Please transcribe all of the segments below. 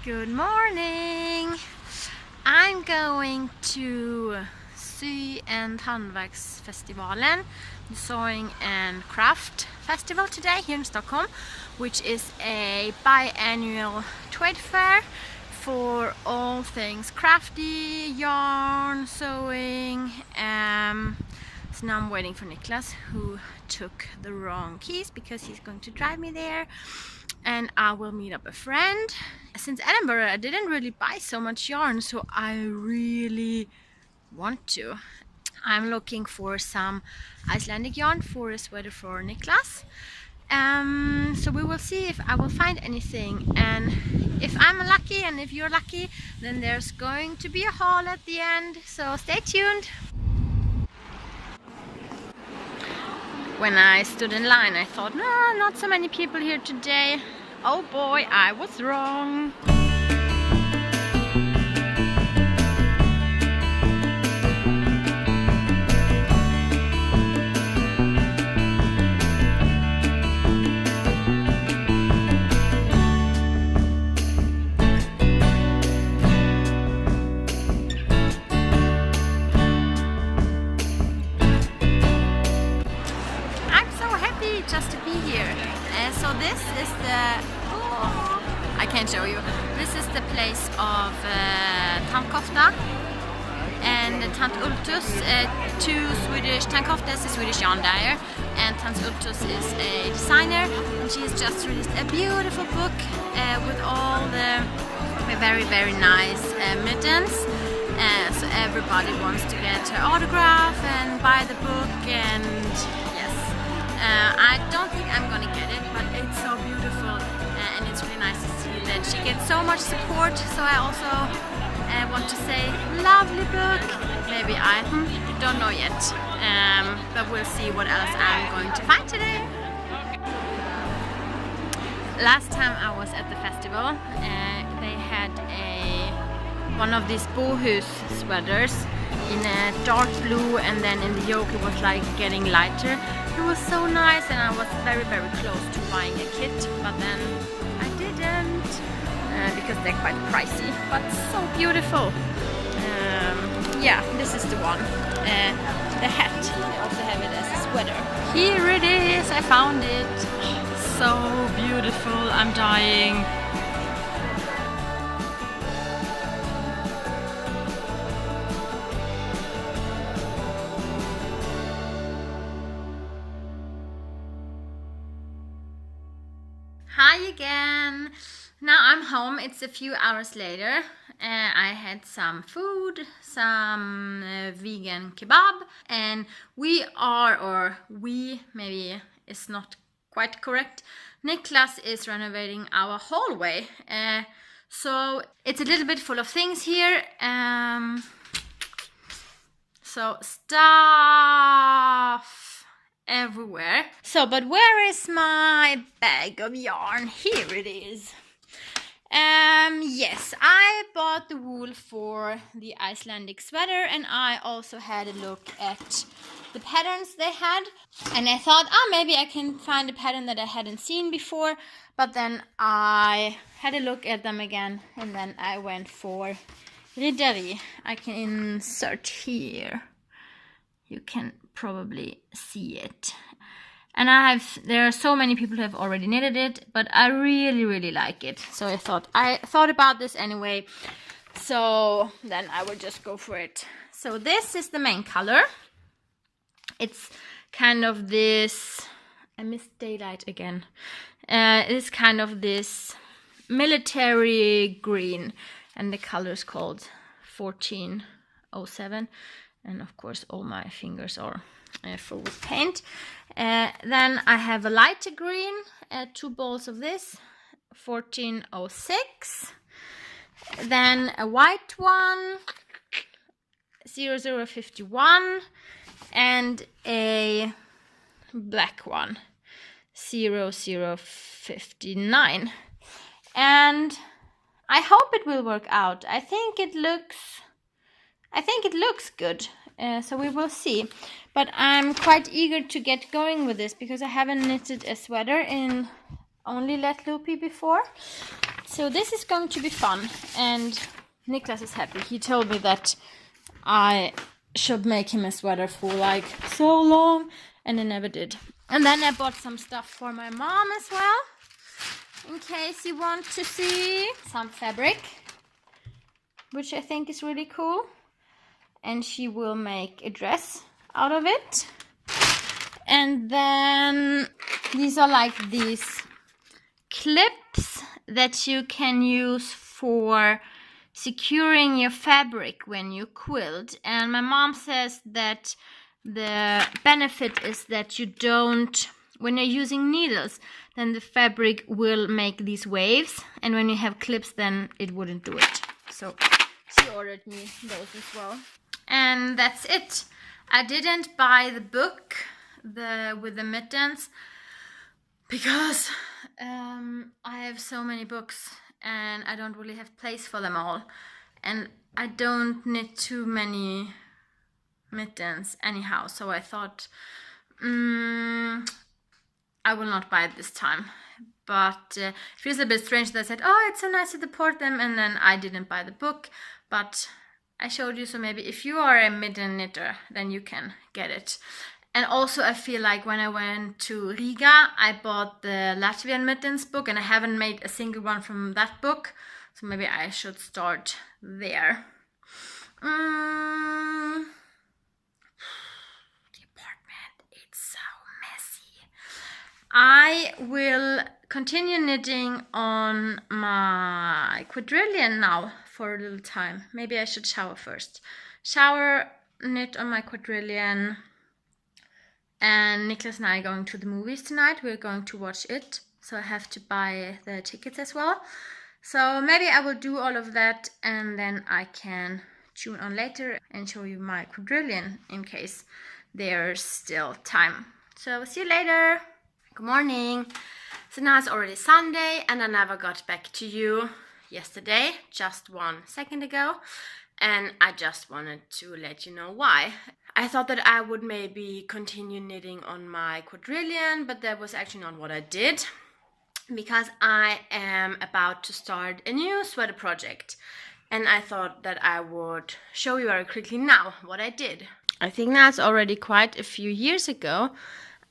Good morning! I'm going to Hantverksfestivalen, the Sewing and Craft Festival today here in Stockholm, which is a biannual trade fair for all things crafty, yarn, sewing. So now I'm waiting for Niklas, who took the wrong keys because he's going to drive me there, and I will meet up a friend. Since Edinburgh, I didn't really buy so much yarn, so I really want to. I'm looking for some Icelandic yarn for a sweater for Niklas. So we will see if I will find anything, and if I'm lucky and if you're lucky, then there's going to be a haul at the end, so stay tuned. When I stood in line, I thought, no, not so many people here today. Oh boy, I was wrong. Just to be here. So this is I can't show you. This is the place of Tankofta and Tant Ultus, two Swedish. Tankofta is a Swedish yarn dyer, and Tant Ultus is a designer, and she has just released a beautiful book with all the very nice mittens. So everybody wants to get her autograph and buy the book, and I don't think I'm gonna get it, but it's so beautiful, and it's really nice to see that she gets so much support. So I also want to say, lovely book. Maybe I don't know yet, but we'll see what else I'm going to find today. Last time I was at the festival, they had one of these Bohus sweaters in a dark blue, and then in the yoke it was like getting lighter. It was so nice, and I was very close to buying a kit, but then I didn't because they're quite pricey, but so beautiful. Yeah, this is the one. The hat, they also have it as a sweater. Here it is, I found it. So beautiful, I'm dying. Hi again! Now I'm home. It's a few hours later. I had some food, some vegan kebab, and maybe it's not quite correct. Niklas is renovating our hallway. So it's a little bit full of things here. So stuff everywhere. So, but where is my bag of yarn? Here it is. Yes, I bought the wool for the Icelandic sweater, and I also had a look at the patterns they had, and I thought, maybe I can find a pattern that I hadn't seen before, but then I had a look at them again, and then I went for Riddari. I can insert here. You can probably see it. And there are so many people who have already knitted it, but I really like it. So I thought about this anyway. So then I will just go for it. So this is the main color. It's kind of this, I missed daylight again. It's kind of this military green, and the color is called 1407. And of course all my fingers are full with paint. Then I have a lighter green, 2 balls of this, 1406. Then a white one, 0051, and a black one, 0059. And I hope it will work out. I think it looks good. So we will see, but I'm quite eager to get going with this because I haven't knitted a sweater in only Let Loopy before. So this is going to be fun, and Niklas is happy. He told me that I should make him a sweater for like so long, and I never did. And then I bought some stuff for my mom as well, in case you want to see some fabric, which I think is really cool. And she will make a dress out of it. And then these are like these clips that you can use for securing your fabric when you quilt. And my mom says that the benefit is that you don't, when you're using needles, then the fabric will make these waves, and when you have clips then it wouldn't do it. So she ordered me those as well. And that's it. I didn't buy the book with the mittens because I have so many books and I don't really have place for them all, and I don't knit too many mittens anyhow, so I thought I will not buy it this time. But it feels a bit strange that I said, oh, it's so nice to support them, and then I didn't buy the book, but I showed you, so maybe if you are a mitten knitter, then you can get it. And also I feel like when I went to Riga, I bought the Latvian mittens book, and I haven't made a single one from that book, so maybe I should start there. The apartment, it's so messy. I will continue knitting on my quadrillion now for a little time. Maybe I should shower first. Shower, knit on my quadrillion. And Niklas and I are going to the movies tonight. We're going to watch it, so I have to buy the tickets as well. So maybe I will do all of that, and then I can tune on later and show you my quadrillion in case there's still time. So see you later. Good morning. So now it's already Sunday, and I never got back to you yesterday, just 1 second ago. And I just wanted to let you know why. I thought that I would maybe continue knitting on my quadrillion, but that was actually not what I did, because I am about to start a new sweater project, and I thought that I would show you very quickly now what I did. I think that's already quite a few years ago.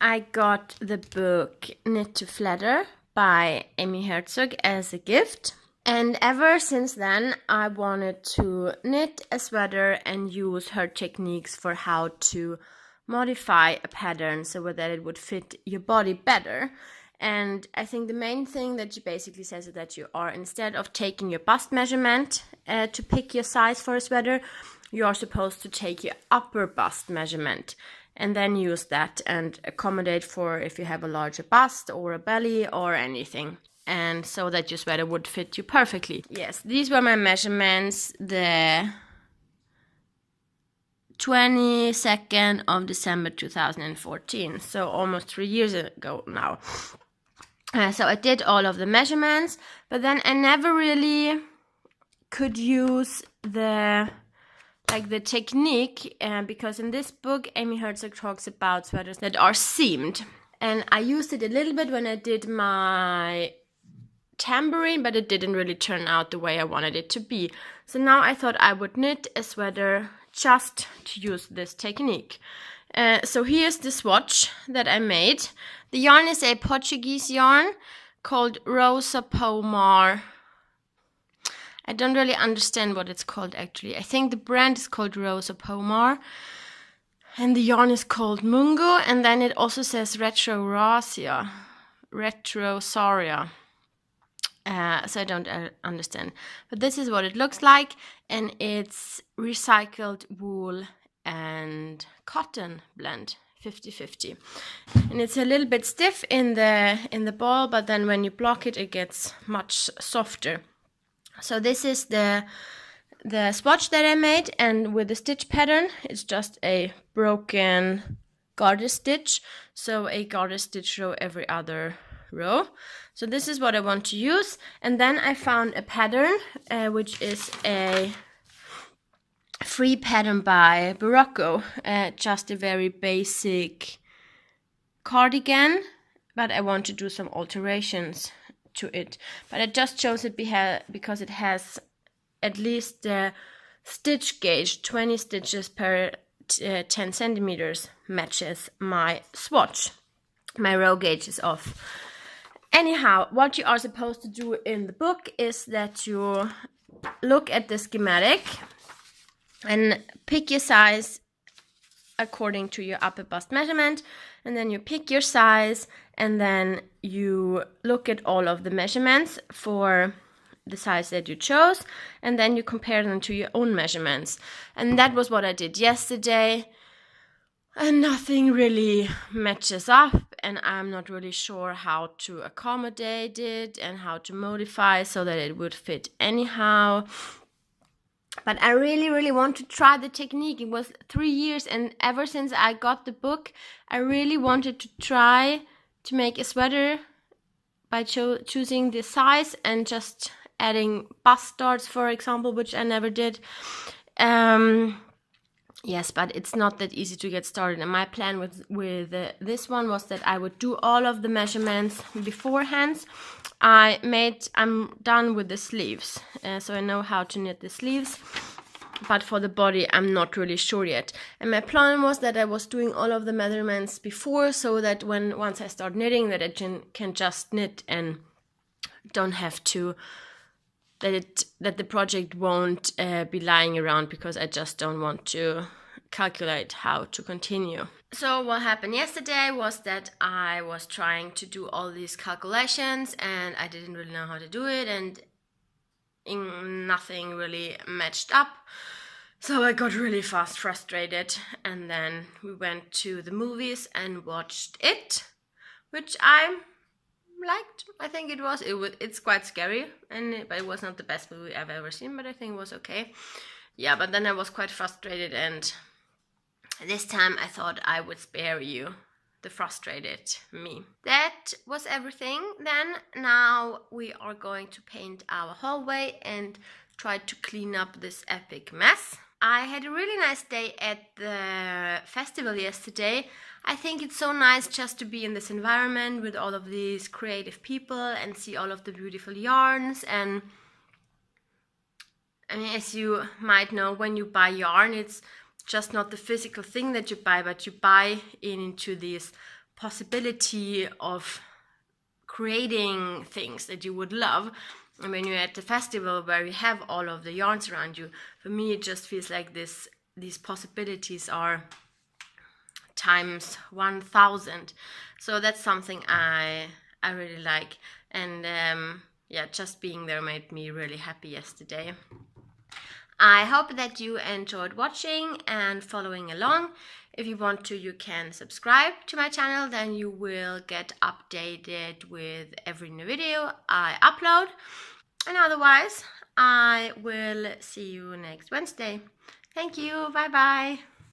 I got the book Knit to Flatter by Amy Herzog as a gift. And ever since then, I wanted to knit a sweater and use her techniques for how to modify a pattern so that it would fit your body better. And I think the main thing that she basically says is that you are, instead of taking your bust measurement to pick your size for a sweater, you are supposed to take your upper bust measurement and then use that and accommodate for if you have a larger bust or a belly or anything. And so that your sweater would fit you perfectly. Yes, these were my measurements the 22nd of December 2014, so almost 3 years ago now. So I did all of the measurements, but then I never really could use the technique because in this book Amy Herzog talks about sweaters that are seamed, and I used it a little bit when I did my tambourine, but it didn't really turn out the way I wanted it to be. So now I thought I would knit a sweater just to use this technique. So here's the swatch that I made. The yarn is a Portuguese yarn called Rosa Pomar. I don't really understand what it's called actually. I think the brand is called Rosa Pomar, and the yarn is called Mungo, and then it also says Retrosaria. So I don't understand. But this is what it looks like, and it's recycled wool and cotton blend, 50-50. And it's a little bit stiff in the ball, but then when you block it, it gets much softer. So this is the swatch that I made, and with the stitch pattern, it's just a broken garter stitch. So a garter stitch row every other row. So this is what I want to use. And then I found a pattern, which is a free pattern by Barocco, just a very basic cardigan, but I want to do some alterations to it, but I just chose it because it has at least the stitch gauge, 20 stitches per 10 centimeters, matches my swatch. My row gauge is off. Anyhow, what you are supposed to do in the book is that you look at the schematic and pick your size according to your upper bust measurement, and then you pick your size, and then you look at all of the measurements for the size that you chose, and then you compare them to your own measurements. And that was what I did yesterday, and nothing really matches up, and I'm not really sure how to accommodate it and how to modify so that it would fit anyhow. But I really want to try the technique. It was 3 years, and ever since I got the book, I really wanted to try to make a sweater by choosing the size and just adding bust darts, for example, which I never did. Yes, but it's not that easy to get started. And my plan with this one was that I would do all of the measurements beforehand. I'm done with the sleeves, so I know how to knit the sleeves. But for the body, I'm not really sure yet. And my plan was that I was doing all of the measurements before, so that once I start knitting, that I can just knit and don't have to. That the project won't be lying around, because I just don't want to calculate how to continue. So what happened yesterday was that I was trying to do all these calculations, and I didn't really know how to do it, and nothing really matched up. So I got really frustrated, and then we went to the movies and watched it, which I liked. I think it's quite scary, but it was not the best movie I've ever seen, but I think it was okay. Yeah, but then I was quite frustrated, and this time I thought I would spare you the frustrated me. That was everything then. Now we are going to paint our hallway and try to clean up this epic mess. I had a really nice day at the festival yesterday. I think it's so nice just to be in this environment with all of these creative people and see all of the beautiful yarns. And I mean, as you might know, when you buy yarn, it's just not the physical thing that you buy, but you buy into this possibility of creating things that you would love. And when you're at the festival where you have all of the yarns around you, for me it just feels like these possibilities are times 1,000. So that's something I really like. And yeah, just being there made me really happy yesterday. I hope that you enjoyed watching and following along. If you want to, you can subscribe to my channel, then you will get updated with every new video I upload. And otherwise, I will see you next Wednesday. Thank you, bye bye.